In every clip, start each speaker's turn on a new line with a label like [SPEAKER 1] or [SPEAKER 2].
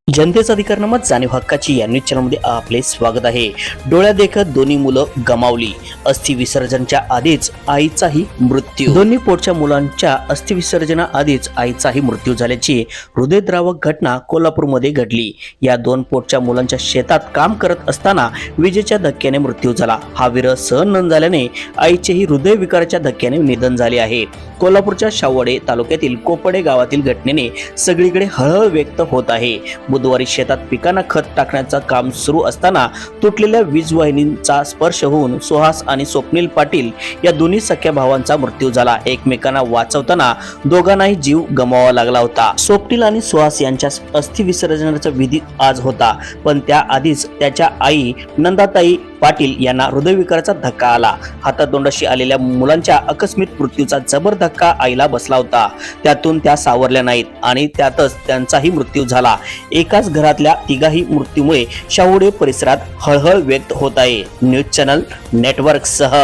[SPEAKER 1] जनतेचा अधिकार नामत जाणीव हक्काची या न्यूज चॅनलमध्ये आपले स्वागत आहे। डोळ्या देखत दोन्ही मुलं गमावली। अस्थि विसर्जनच्या आधीच आईचाही मृत्यू। दोन्ही पोटच्या मुलांच्या अस्थि विसर्जनाआधीच आईचाही मृत्यू झाल्याची हृदयद्रावक घटना कोल्हापूरमध्ये घडली। या दोन पोटच्या मुलांच्या शेतात काम करत असताना विजेच्या धक्क्याने मृत्यू झाला। हा विरह सहन न झाल्याने आईचेही हृदयविकाराच्या धक्क्याने निधन झाले आहे। कोल्हापूरच्या शावडे तालुक्यातील कोपडे गावातील घटनेने सगळीकडे हळहळ व्यक्त होत आहे। बुधवारी शेतात पिकांना खत टाकण्याचं काम सुरू असताना तुटलेल्या वीज वाहिनीचा स्पर्श होऊन सुहास आणि स्वप्नील पाटील या दोन्ही सख्या भावांचा मृत्यू झाला। एकमेकांना वाचवताना दोघांनाही जीव गमवावा लागला होता। स्वप्नील आणि सुहास यांच्या अस्थि विसर्जनाचा विधी आज होता, पण त्याआधीच त्याच्या आई नंदाताई पाटील यांना हृदयविकाराचा धक्का आला। हातातोंडाशी आलेल्या मुलांच्या आकस्मिक मृत्यूचा जबर धक्का आईला बसला होता। त्यातून त्या सावरल्या नाहीत आणि त्यातच त्यांचाही मृत्यू झाला। एकाच घरातल्या तिघाही मृत्यूमुळे शाहुडे परिसरात हळहळ व्यक्त होत आहे। न्यूज चॅनल नेटवर्क सह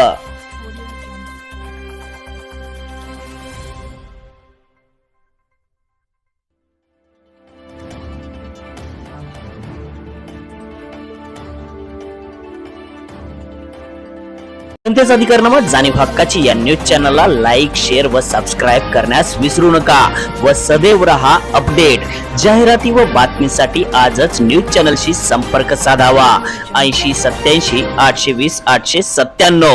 [SPEAKER 1] जनतेचा अधिकार नामत जाणीव हक्काची या न्यूज चॅनलला लाईक, शेअर व सबस्क्राईब करण्यास विसरू नका व सदैव रहा अपडेट। जाहिराती व बातमीसाठी आजच न्यूज चॅनलशी संपर्क साधावा। 80 87 820 897।